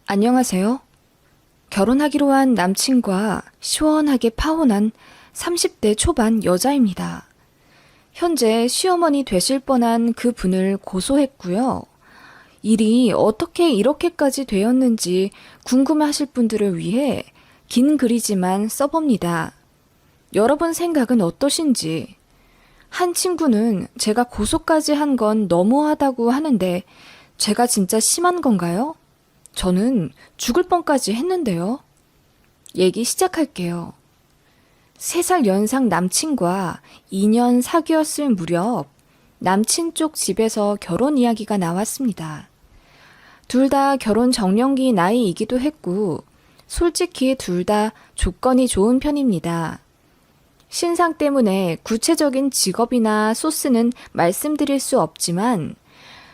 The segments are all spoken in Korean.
안녕하세요. 결혼하기로 한 남친과 시원하게 파혼한 30대 초반 여자입니다. 현재 시어머니 되실 뻔한 그 분을 고소했고요. 일이 어떻게 이렇게까지 되었는지 궁금해하실 분들을 위해 긴 글이지만 써봅니다. 여러분 생각은 어떠신지? 한 친구는 제가 고소까지 한 건 너무하다고 하는데 제가 진짜 심한 건가요? 저는 죽을 뻔까지 했는데요. 얘기 시작할게요. 3살 연상 남친과 2년 사귀었을 무렵 남친 쪽 집에서 결혼 이야기가 나왔습니다. 둘 다 결혼 정년기 나이이기도 했고 솔직히 둘 다 조건이 좋은 편입니다. 신상 때문에 구체적인 직업이나 소스는 말씀드릴 수 없지만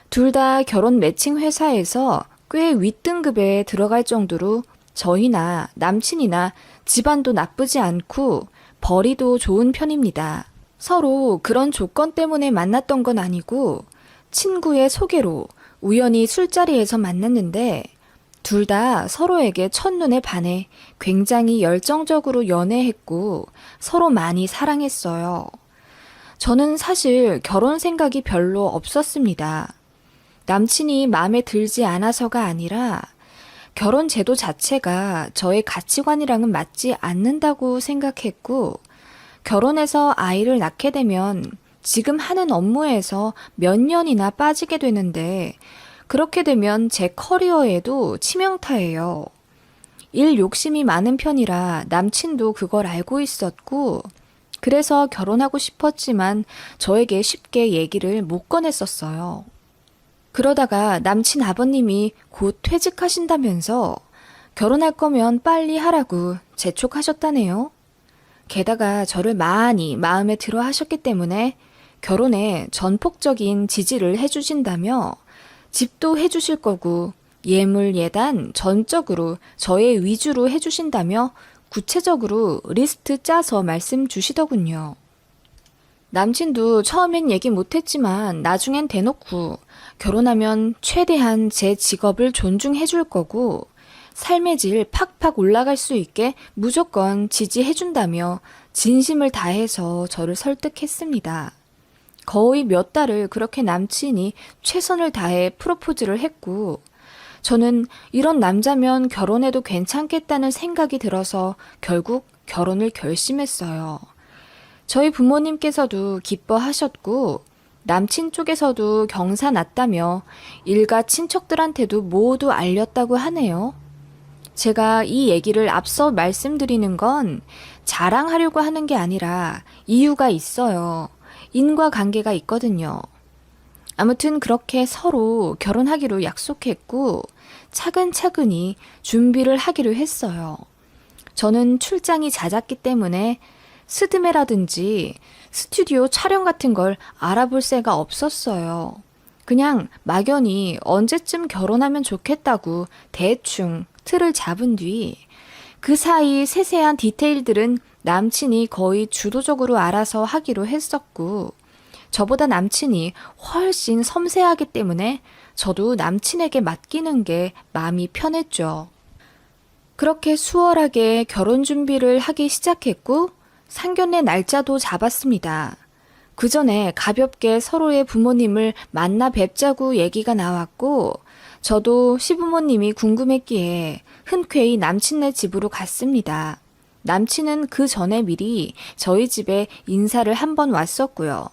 둘 다 결혼 매칭 회사에서 꽤 윗등급에 들어갈 정도로 저희나 남친이나 집안도 나쁘지 않고 벌이도 좋은 편입니다. 서로 그런 조건 때문에 만났던 건 아니고 친구의 소개로 우연히 술자리에서 만났는데 둘 다 서로에게 첫눈에 반해 굉장히 열정적으로 연애했고 서로 많이 사랑했어요. 저는 사실 결혼 생각이 별로 없었습니다. 남친이 마음에 들지 않아서가 아니라 결혼 제도 자체가 저의 가치관이랑은 맞지 않는다고 생각했고 결혼해서 아이를 낳게 되면 지금 하는 업무에서 몇 년이나 빠지게 되는데 그렇게 되면 제 커리어에도 치명타예요. 일 욕심이 많은 편이라 남친도 그걸 알고 있었고 그래서 결혼하고 싶었지만 저에게 쉽게 얘기를 못 꺼냈었어요. 그러다가 남친 아버님이 곧 퇴직하신다면서 결혼할 거면 빨리 하라고 재촉하셨다네요. 게다가 저를 많이 마음에 들어 하셨기 때문에 결혼에 전폭적인 지지를 해주신다며 집도 해주실 거고 예물 예단 전적으로 저의 위주로 해주신다며 구체적으로 리스트 짜서 말씀 주시더군요. 남친도 처음엔 얘기 못했지만 나중엔 대놓고 결혼하면 최대한 제 직업을 존중해 줄 거고 삶의 질 팍팍 올라갈 수 있게 무조건 지지해 준다며 진심을 다해서 저를 설득했습니다. 거의 몇 달을 그렇게 남친이 최선을 다해 프로포즈를 했고 저는 이런 남자면 결혼해도 괜찮겠다는 생각이 들어서 결국 결혼을 결심했어요. 저희 부모님께서도 기뻐하셨고 남친 쪽에서도 경사 났다며 일가 친척들한테도 모두 알렸다고 하네요. 제가 이 얘기를 앞서 말씀드리는 건 자랑하려고 하는 게 아니라 이유가 있어요. 인과관계가 있거든요. 아무튼 그렇게 서로 결혼하기로 약속했고 차근차근히 준비를 하기로 했어요. 저는 출장이 잦았기 때문에 스드메라든지 스튜디오 촬영 같은 걸 알아볼 새가 없었어요. 그냥 막연히 언제쯤 결혼하면 좋겠다고 대충 틀을 잡은 뒤 그 사이 세세한 디테일들은 남친이 거의 주도적으로 알아서 하기로 했었고 저보다 남친이 훨씬 섬세하기 때문에 저도 남친에게 맡기는 게 마음이 편했죠. 그렇게 수월하게 결혼 준비를 하기 시작했고 상견례 날짜도 잡았습니다. 그 전에 가볍게 서로의 부모님을 만나 뵙자고 얘기가 나왔고 저도 시부모님이 궁금했기에 흔쾌히 남친네 집으로 갔습니다. 남친은 그 전에 미리 저희 집에 인사를 한 번 왔었고요.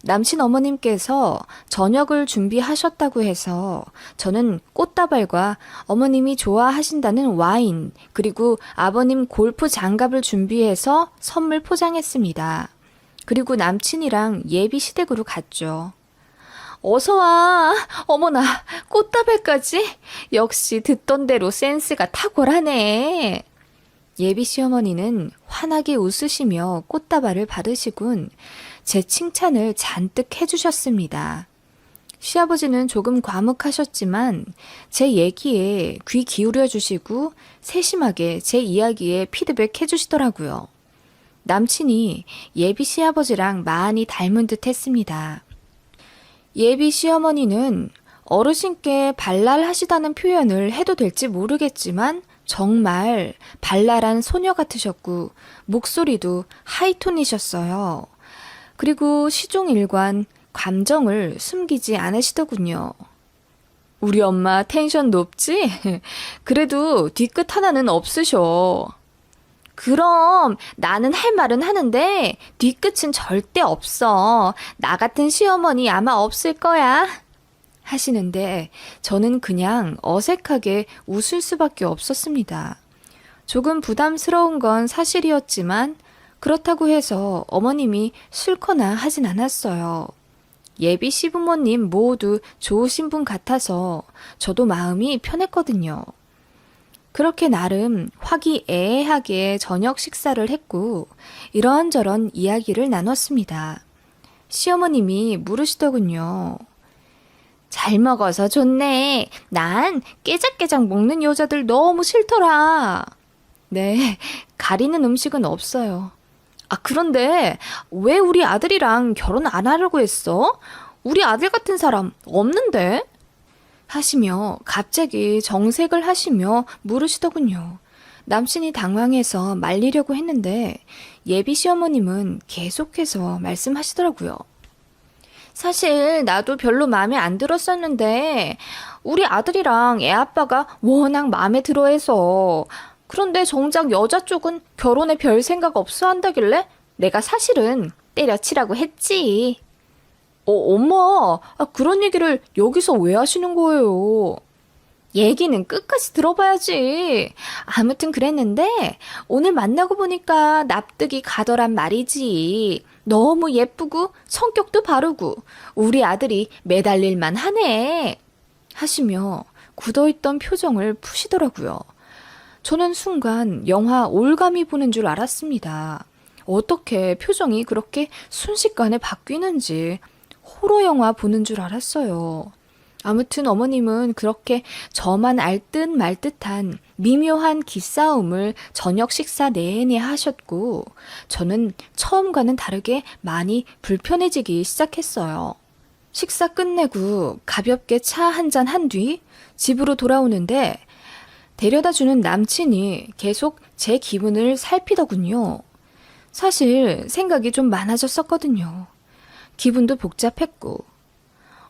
남친 어머님께서 저녁을 준비하셨다고 해서 저는 꽃다발과 어머님이 좋아하신다는 와인 그리고 아버님 골프 장갑을 준비해서 선물 포장했습니다. 그리고 남친이랑 예비 시댁으로 갔죠. 어서 와. 어머나, 꽃다발까지? 역시 듣던 대로 센스가 탁월하네. 예비 시어머니는 환하게 웃으시며 꽃다발을 받으시곤 제 칭찬을 잔뜩 해주셨습니다. 시아버지는 조금 과묵하셨지만 제 얘기에 귀 기울여 주시고 세심하게 제 이야기에 피드백 해주시더라고요. 남친이 예비 시아버지랑 많이 닮은 듯 했습니다. 예비 시어머니는 어르신께 발랄하시다는 표현을 해도 될지 모르겠지만 정말 발랄한 소녀 같으셨고 목소리도 하이톤이셨어요. 그리고 시종일관 감정을 숨기지 않으시더군요. 우리 엄마 텐션 높지? 그래도 뒤끝 하나는 없으셔. 그럼 나는 할 말은 하는데 뒤끝은 절대 없어. 나 같은 시어머니 아마 없을 거야. 하시는데 저는 그냥 어색하게 웃을 수밖에 없었습니다. 조금 부담스러운 건 사실이었지만 그렇다고 해서 어머님이 싫거나 하진 않았어요. 예비 시부모님 모두 좋으신 분 같아서 저도 마음이 편했거든요. 그렇게 나름 화기애애하게 저녁 식사를 했고 이런저런 이야기를 나눴습니다. 시어머님이 물으시더군요. 잘 먹어서 좋네. 난 깨작깨작 먹는 여자들 너무 싫더라. 네, 가리는 음식은 없어요. 아, 그런데 왜 우리 아들이랑 결혼 안 하려고 했어? 우리 아들 같은 사람 없는데? 하시며 갑자기 정색을 하시며 물으시더군요. 남친이 당황해서 말리려고 했는데 예비 시어머님은 계속해서 말씀하시더라고요. 사실 나도 별로 마음에 안 들었었는데 우리 아들이랑 애 아빠가 워낙 마음에 들어해서 그런데 정작 여자 쪽은 결혼에 별 생각 없어 한다길래 내가 사실은 때려치라고 했지. 엄마, 그런 얘기를 여기서 왜 하시는 거예요? 얘기는 끝까지 들어봐야지. 아무튼 그랬는데 오늘 만나고 보니까 납득이 가더란 말이지. 너무 예쁘고 성격도 바르고 우리 아들이 매달릴만 하네. 하시며 굳어있던 표정을 푸시더라고요. 저는 순간 영화 올가미 보는 줄 알았습니다. 어떻게 표정이 그렇게 순식간에 바뀌는지 호러 영화 보는 줄 알았어요. 아무튼 어머님은 그렇게 저만 알 듯 말 듯한 미묘한 기싸움을 저녁 식사 내내 하셨고 저는 처음과는 다르게 많이 불편해지기 시작했어요. 식사 끝내고 가볍게 차 한 잔 한 뒤 집으로 돌아오는데 데려다주는 남친이 계속 제 기분을 살피더군요. 사실 생각이 좀 많아졌었거든요. 기분도 복잡했고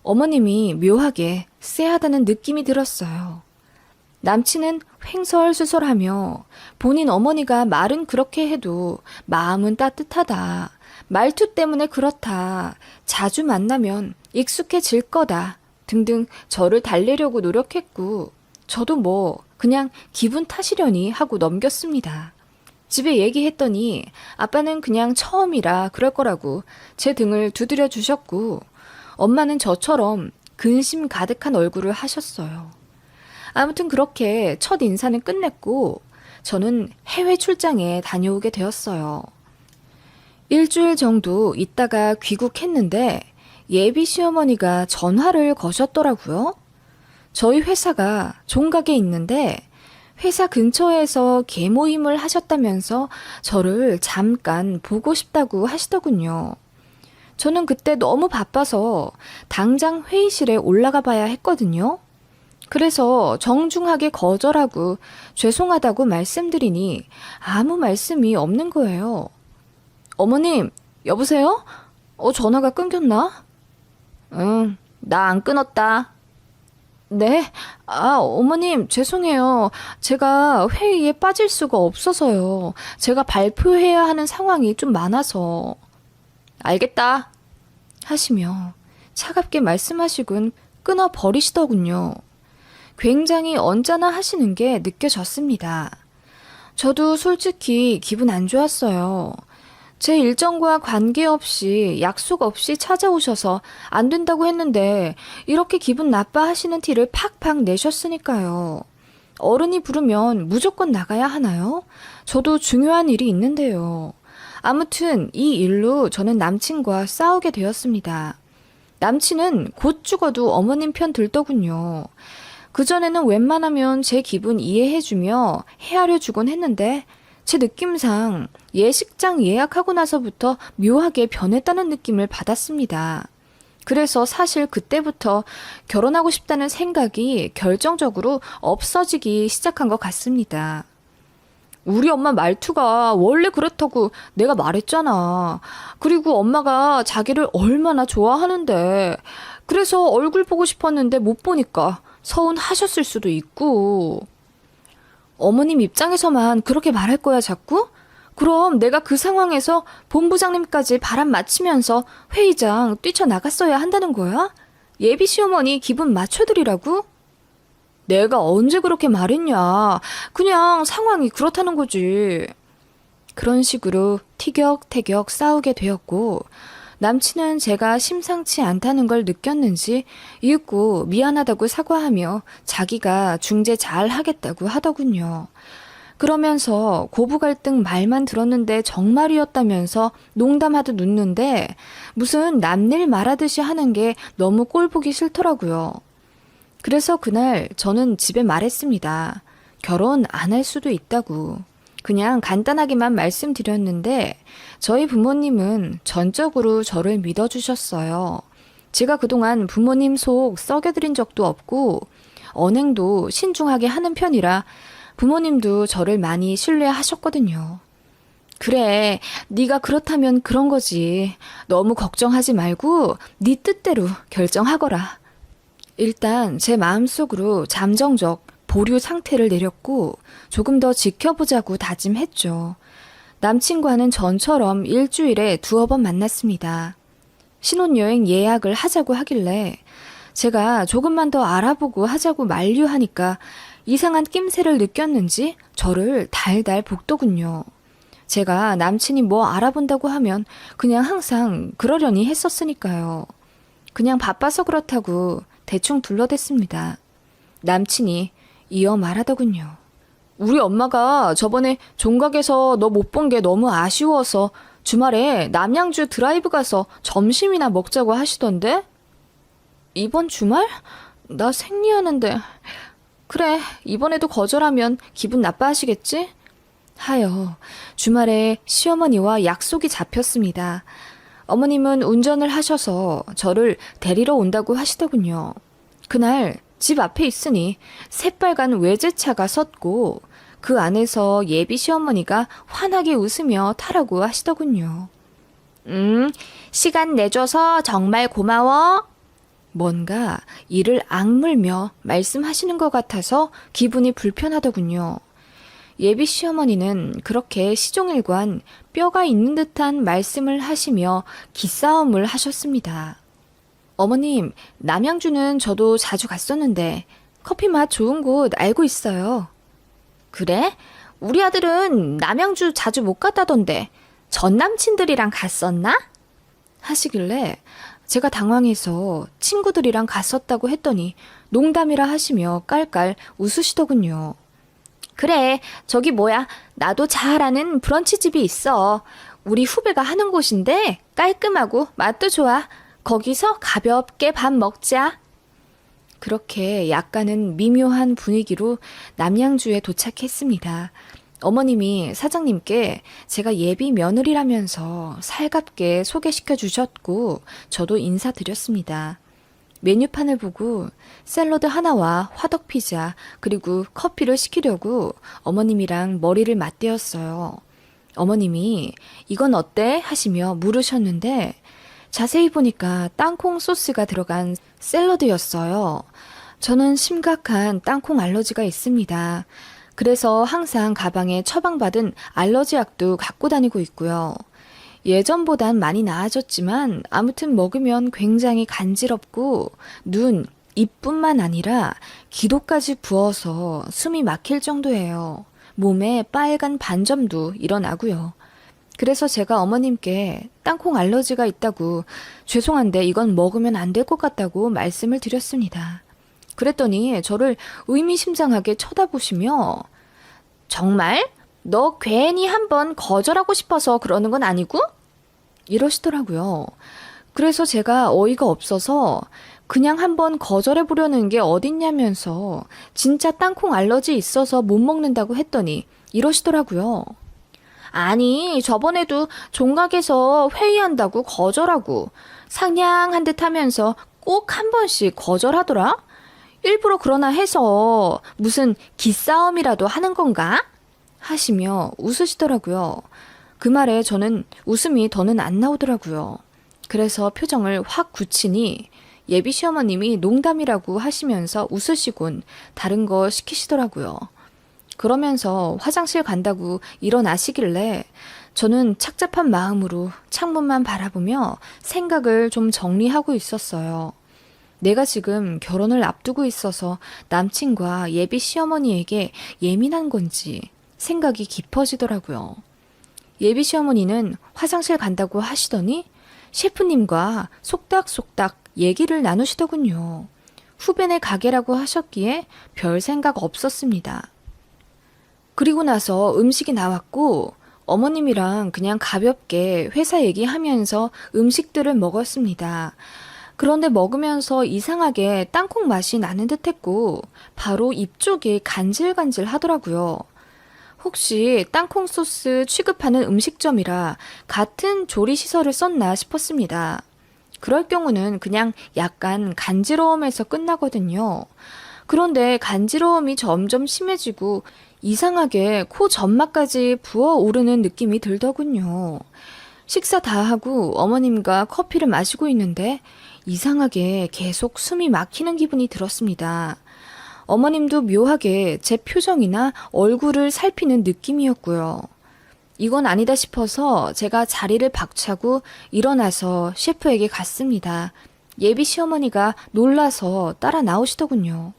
어머님이 묘하게 쎄하다는 느낌이 들었어요. 남친은 횡설수설하며 본인 어머니가 말은 그렇게 해도 마음은 따뜻하다. 말투 때문에 그렇다. 자주 만나면 익숙해질 거다. 등등 저를 달래려고 노력했고 저도 뭐 그냥 기분 탓이려니 하고 넘겼습니다. 집에 얘기했더니 아빠는 그냥 처음이라 그럴 거라고 제 등을 두드려 주셨고 엄마는 저처럼 근심 가득한 얼굴을 하셨어요. 아무튼 그렇게 첫 인사는 끝냈고 저는 해외 출장에 다녀오게 되었어요. 일주일 정도 있다가 귀국했는데 예비 시어머니가 전화를 거셨더라고요. 저희 회사가 종각에 있는데 회사 근처에서 개모임을 하셨다면서 저를 잠깐 보고 싶다고 하시더군요. 저는 그때 너무 바빠서 당장 회의실에 올라가 봐야 했거든요. 그래서 정중하게 거절하고 죄송하다고 말씀드리니 아무 말씀이 없는 거예요. 어머님, 여보세요? 전화가 끊겼나? 응, 나 안 끊었다. 네? 어머님, 죄송해요. 제가 회의에 빠질 수가 없어서요. 제가 발표해야 하는 상황이 좀 많아서. 알겠다. 하시며 차갑게 말씀하시곤 끊어버리시더군요. 굉장히 언짢아 하시는 게 느껴졌습니다. 저도 솔직히 기분 안 좋았어요. 제 일정과 관계없이 약속 없이 찾아오셔서 안 된다고 했는데 이렇게 기분 나빠하시는 티를 팍팍 내셨으니까요. 어른이 부르면 무조건 나가야 하나요? 저도 중요한 일이 있는데요. 아무튼 이 일로 저는 남친과 싸우게 되었습니다. 남친은 곧 죽어도 어머님 편 들더군요. 그전에는 웬만하면 제 기분 이해해주며 헤아려 주곤 했는데 제 느낌상 예식장 예약하고 나서부터 묘하게 변했다는 느낌을 받았습니다. 그래서 사실 그때부터 결혼하고 싶다는 생각이 결정적으로 없어지기 시작한 것 같습니다. 우리 엄마 말투가 원래 그렇다고 내가 말했잖아. 그리고 엄마가 자기를 얼마나 좋아하는데. 그래서 얼굴 보고 싶었는데 못 보니까 서운하셨을 수도 있고. 어머님 입장에서만 그렇게 말할 거야, 자꾸? 그럼 내가 그 상황에서 본부장님까지 바람 맞히면서 회의장 뛰쳐나갔어야 한다는 거야? 예비 시어머니 기분 맞춰드리라고? 내가 언제 그렇게 말했냐. 그냥 상황이 그렇다는 거지. 그런 식으로 티격태격 싸우게 되었고, 남친은 제가 심상치 않다는 걸 느꼈는지 이윽고 미안하다고 사과하며 자기가 중재 잘 하겠다고 하더군요. 그러면서 고부 갈등 말만 들었는데 정말이었다면서 농담하듯 웃는데 무슨 남일 말하듯이 하는 게 너무 꼴보기 싫더라고요. 그래서 그날 저는 집에 말했습니다. 결혼 안 할 수도 있다고. 그냥 간단하게만 말씀드렸는데 저희 부모님은 전적으로 저를 믿어주셨어요. 제가 그동안 부모님 속 썩여드린 적도 없고 언행도 신중하게 하는 편이라 부모님도 저를 많이 신뢰하셨거든요. 그래, 네가 그렇다면 그런 거지. 너무 걱정하지 말고 네 뜻대로 결정하거라. 일단 제 마음속으로 잠정적 보류 상태를 내렸고 조금 더 지켜보자고 다짐했죠. 남친과는 전처럼 일주일에 2번 만났습니다. 신혼여행 예약을 하자고 하길래 제가 조금만 더 알아보고 하자고 만류하니까 이상한 낌새를 느꼈는지 저를 달달 볶더군요. 제가 남친이 뭐 알아본다고 하면 그냥 항상 그러려니 했었으니까요. 그냥 바빠서 그렇다고 대충 둘러댔습니다. 남친이 이어 말하더군요. 우리 엄마가 저번에 종각에서 너 못 본 게 너무 아쉬워서 주말에 남양주 드라이브 가서 점심이나 먹자고 하시던데? 이번 주말? 나 생리하는데. 그래, 이번에도 거절하면 기분 나빠하시겠지? 하여 주말에 시어머니와 약속이 잡혔습니다. 어머님은 운전을 하셔서 저를 데리러 온다고 하시더군요. 그날 집 앞에 있으니 새빨간 외제차가 섰고 그 안에서 예비 시어머니가 환하게 웃으며 타라고 하시더군요. 시간 내줘서 정말 고마워. 뭔가 이를 악물며 말씀하시는 것 같아서 기분이 불편하더군요. 예비 시어머니는 그렇게 시종일관 뼈가 있는 듯한 말씀을 하시며 기싸움을 하셨습니다. 어머님, 남양주는 저도 자주 갔었는데 커피 맛 좋은 곳 알고 있어요. 그래? 우리 아들은 남양주 자주 못 갔다던데 전 남친들이랑 갔었나? 하시길래 제가 당황해서 친구들이랑 갔었다고 했더니 농담이라 하시며 깔깔 웃으시더군요. 그래, 저기 뭐야, 나도 잘 아는 브런치집이 있어. 우리 후배가 하는 곳인데 깔끔하고 맛도 좋아. 거기서 가볍게 밥 먹자. 그렇게 약간은 미묘한 분위기로 남양주에 도착했습니다. 어머님이 사장님께 제가 예비 며느리라면서 살갑게 소개시켜 주셨고 저도 인사드렸습니다. 메뉴판을 보고 샐러드 하나와 화덕 피자 그리고 커피를 시키려고 어머님이랑 머리를 맞대었어요. 어머님이 이건 어때? 하시며 물으셨는데 자세히 보니까 땅콩 소스가 들어간 샐러드였어요. 저는 심각한 땅콩 알러지가 있습니다. 그래서 항상 가방에 처방받은 알러지 약도 갖고 다니고 있고요. 예전보단 많이 나아졌지만 아무튼 먹으면 굉장히 간지럽고 눈, 입뿐만 아니라 기도까지 부어서 숨이 막힐 정도예요. 몸에 빨간 반점도 일어나고요. 그래서 제가 어머님께 땅콩 알러지가 있다고 죄송한데 이건 먹으면 안 될 것 같다고 말씀을 드렸습니다. 그랬더니 저를 의미심장하게 쳐다보시며 정말? 너 괜히 한번 거절하고 싶어서 그러는 건 아니고? 이러시더라고요. 그래서 제가 어이가 없어서 그냥 한번 거절해보려는 게 어딨냐면서 진짜 땅콩 알러지 있어서 못 먹는다고 했더니 이러시더라고요. 아니, 저번에도 종각에서 회의한다고 거절하고 상냥한 듯 하면서 꼭 한 번씩 거절하더라? 일부러 그러나 해서 무슨 기싸움이라도 하는 건가? 하시며 웃으시더라고요. 그 말에 저는 웃음이 더는 안 나오더라고요. 그래서 표정을 확 굳히니 예비 시어머님이 농담이라고 하시면서 웃으시곤 다른 거 시키시더라고요. 그러면서 화장실 간다고 일어나시길래 저는 착잡한 마음으로 창문만 바라보며 생각을 좀 정리하고 있었어요. 내가 지금 결혼을 앞두고 있어서 남친과 예비 시어머니에게 예민한 건지 생각이 깊어지더라고요. 예비 시어머니는 화장실 간다고 하시더니 셰프님과 속닥속닥 얘기를 나누시더군요. 후배네 가게라고 하셨기에 별 생각 없었습니다. 그리고 나서 음식이 나왔고 어머님이랑 그냥 가볍게 회사 얘기하면서 음식들을 먹었습니다. 그런데 먹으면서 이상하게 땅콩 맛이 나는 듯했고 바로 입 쪽이 간질간질 하더라고요. 혹시 땅콩 소스 취급하는 음식점이라 같은 조리 시설을 썼나 싶었습니다. 그럴 경우는 그냥 약간 간지러움에서 끝나거든요. 그런데 간지러움이 점점 심해지고 이상하게 코 점막까지 부어오르는 느낌이 들더군요. 식사 다 하고 어머님과 커피를 마시고 있는데 이상하게 계속 숨이 막히는 기분이 들었습니다. 어머님도 묘하게 제 표정이나 얼굴을 살피는 느낌이었고요. 이건 아니다 싶어서 제가 자리를 박차고 일어나서 셰프에게 갔습니다. 예비 시어머니가 놀라서 따라 나오시더군요.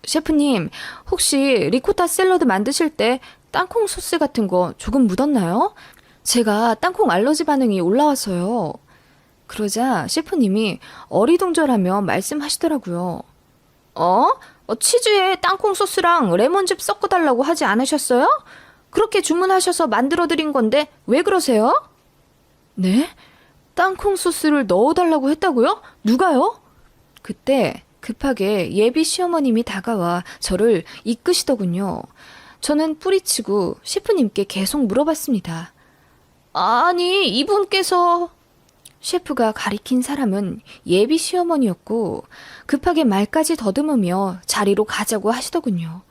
셰프님, 혹시 리코타 샐러드 만드실 때 땅콩 소스 같은 거 조금 묻었나요? 제가 땅콩 알러지 반응이 올라와서요. 그러자 셰프님이 어리둥절하며 말씀하시더라고요. 치즈에 땅콩 소스랑 레몬즙 섞어달라고 하지 않으셨어요? 그렇게 주문하셔서 만들어드린 건데 왜 그러세요? 네? 땅콩 소스를 넣어달라고 했다고요? 누가요? 그때 급하게 예비 시어머님이 다가와 저를 이끄시더군요. 저는 뿌리치고 셰프님께 계속 물어봤습니다. 아니, 이분께서... 셰프가 가리킨 사람은 예비 시어머니였고 급하게 말까지 더듬으며 자리로 가자고 하시더군요.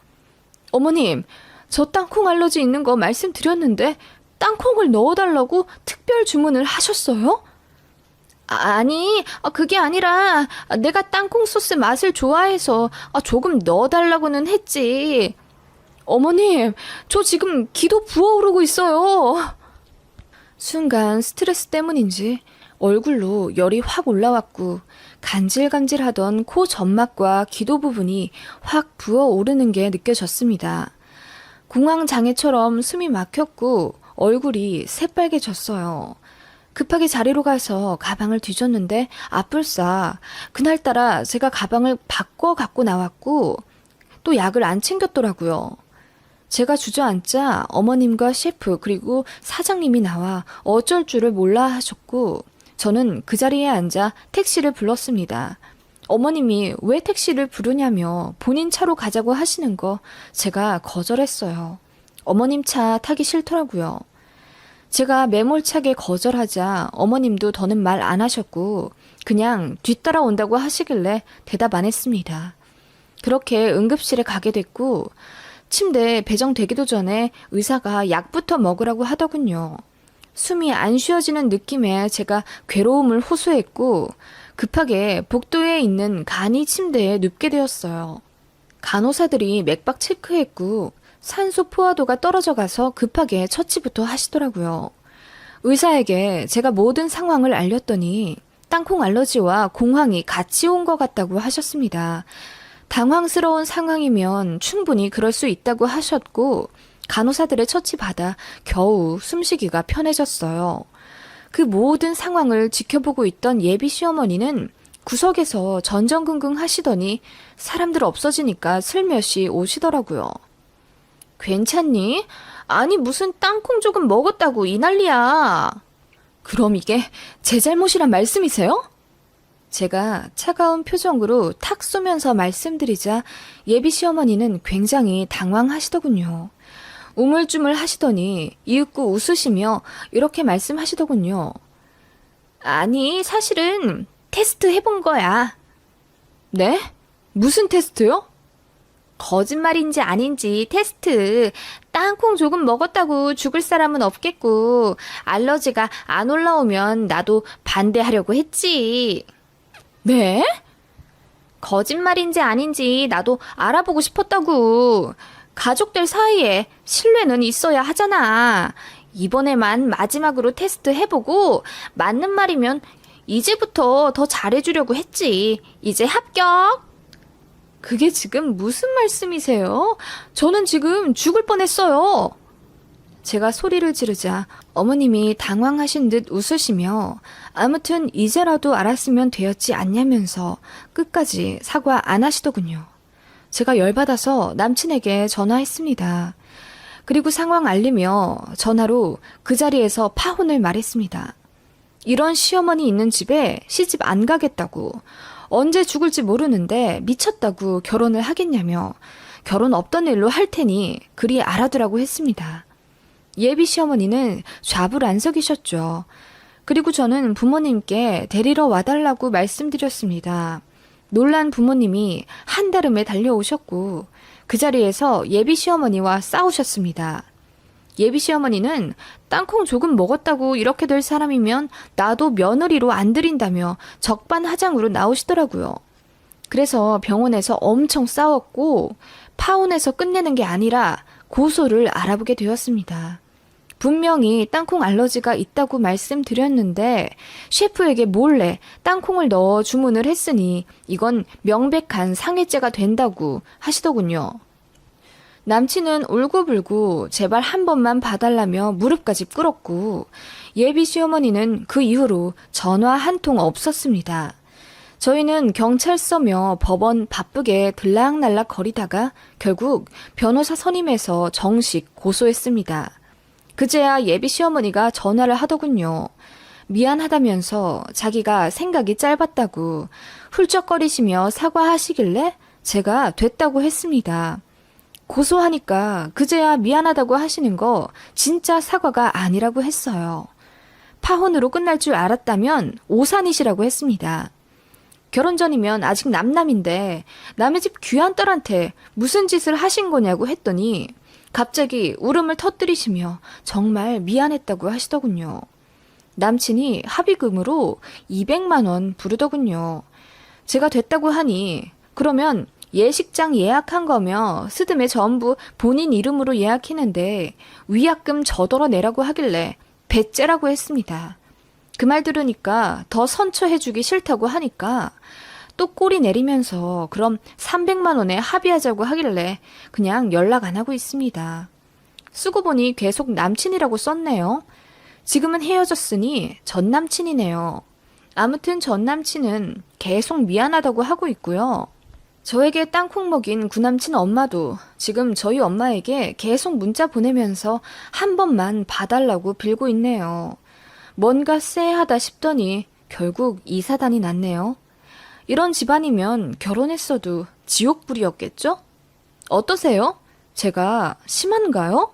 어머님, 저 땅콩 알러지 있는 거 말씀드렸는데 땅콩을 넣어달라고 특별 주문을 하셨어요? 아니, 그게 아니라 내가 땅콩 소스 맛을 좋아해서 조금 넣어달라고는 했지. 어머님, 저 지금 기도 부어오르고 있어요. 순간 스트레스 때문인지 얼굴로 열이 확 올라왔고 간질간질하던 코 점막과 기도 부분이 확 부어오르는 게 느껴졌습니다. 공황장애처럼 숨이 막혔고 얼굴이 새빨개졌어요. 급하게 자리로 가서 가방을 뒤졌는데 아뿔싸 그날따라 제가 가방을 바꿔 갖고 나왔고 또 약을 안 챙겼더라고요. 제가 주저앉자 어머님과 셰프 그리고 사장님이 나와 어쩔 줄을 몰라 하셨고 저는 그 자리에 앉아 택시를 불렀습니다. 어머님이 왜 택시를 부르냐며 본인 차로 가자고 하시는 거 제가 거절했어요. 어머님 차 타기 싫더라고요. 제가 매몰차게 거절하자 어머님도 더는 말 안 하셨고 그냥 뒤따라온다고 하시길래 대답 안 했습니다. 그렇게 응급실에 가게 됐고 침대에 배정되기도 전에 의사가 약부터 먹으라고 하더군요. 숨이 안 쉬어지는 느낌에 제가 괴로움을 호소했고 급하게 복도에 있는 간이 침대에 눕게 되었어요. 간호사들이 맥박 체크했고 산소 포화도가 떨어져 가서 급하게 처치부터 하시더라고요. 의사에게 제가 모든 상황을 알렸더니 땅콩 알러지와 공황이 같이 온 것 같다고 하셨습니다. 당황스러운 상황이면 충분히 그럴 수 있다고 하셨고 간호사들의 처치받아 겨우 숨쉬기가 편해졌어요. 그 모든 상황을 지켜보고 있던 예비 시어머니는 구석에서 전전긍긍 하시더니 사람들 없어지니까 슬며시 오시더라고요. 괜찮니? 아니 무슨 땅콩 조금 먹었다고 이 난리야. 그럼 이게 제 잘못이란 말씀이세요? 제가 차가운 표정으로 탁 쏘면서 말씀드리자 예비 시어머니는 굉장히 당황하시더군요. 우물쭈물 하시더니 이윽고 웃으시며 이렇게 말씀하시더군요. 아니, 사실은 테스트 해본 거야. 네? 무슨 테스트요? 거짓말인지 아닌지 테스트. 땅콩 조금 먹었다고 죽을 사람은 없겠고, 알러지가 안 올라오면 나도 반대하려고 했지. 네? 거짓말인지 아닌지 나도 알아보고 싶었다고. 가족들 사이에 신뢰는 있어야 하잖아. 이번에만 마지막으로 테스트 해보고 맞는 말이면 이제부터 더 잘해주려고 했지. 이제 합격. 그게 지금 무슨 말씀이세요? 저는 지금 죽을 뻔했어요. 제가 소리를 지르자 어머님이 당황하신 듯 웃으시며 아무튼 이제라도 알았으면 되었지 않냐면서 끝까지 사과 안 하시더군요. 제가 열받아서 남친에게 전화했습니다. 그리고 상황 알리며 전화로 그 자리에서 파혼을 말했습니다. 이런 시어머니 있는 집에 시집 안 가겠다고, 언제 죽을지 모르는데 미쳤다고 결혼을 하겠냐며 결혼 없던 일로 할 테니 그리 알아두라고 했습니다. 예비 시어머니는 좌불안석이셨죠. 그리고 저는 부모님께 데리러 와달라고 말씀드렸습니다. 놀란 부모님이 한달음에 달려오셨고 그 자리에서 예비 시어머니와 싸우셨습니다. 예비 시어머니는 땅콩 조금 먹었다고 이렇게 될 사람이면 나도 며느리로 안 들인다며 적반하장으로 나오시더라고요. 그래서 병원에서 엄청 싸웠고 파혼해서 끝내는 게 아니라 고소를 알아보게 되었습니다. 분명히 땅콩 알러지가 있다고 말씀드렸는데 셰프에게 몰래 땅콩을 넣어 주문을 했으니 이건 명백한 상해죄가 된다고 하시더군요. 남친은 울고불고 제발 한 번만 봐달라며 무릎까지 꿇었고 예비 시어머니는 그 이후로 전화 한 통 없었습니다. 저희는 경찰서며 법원 바쁘게 들락날락 거리다가 결국 변호사 선임해서 정식 고소했습니다. 그제야 예비 시어머니가 전화를 하더군요. 미안하다면서 자기가 생각이 짧았다고 훌쩍거리시며 사과하시길래 제가 됐다고 했습니다. 고소하니까 그제야 미안하다고 하시는 거 진짜 사과가 아니라고 했어요. 파혼으로 끝날 줄 알았다면 오산이시라고 했습니다. 결혼 전이면 아직 남남인데 남의 집 귀한 딸한테 무슨 짓을 하신 거냐고 했더니 갑자기 울음을 터뜨리시며 정말 미안했다고 하시더군요. 남친이 합의금으로 200만 원 부르더군요. 제가 됐다고 하니 그러면 예식장 예약한 거며 스드메 전부 본인 이름으로 예약했는데 위약금 저더러 내라고 하길래 배째라고 했습니다. 그 말 들으니까 더 선처해주기 싫다고 하니까 또 꼬리 내리면서 그럼 300만 원에 합의하자고 하길래 그냥 연락 안 하고 있습니다. 쓰고 보니 계속 남친이라고 썼네요. 지금은 헤어졌으니 전 남친이네요. 아무튼 전 남친은 계속 미안하다고 하고 있고요. 저에게 땅콩 먹인 구남친 엄마도 지금 저희 엄마에게 계속 문자 보내면서 한 번만 봐달라고 빌고 있네요. 뭔가 쎄하다 싶더니 결국 이사단이 났네요. 이런 집안이면 결혼했어도 지옥불이었겠죠? 어떠세요? 제가 심한가요?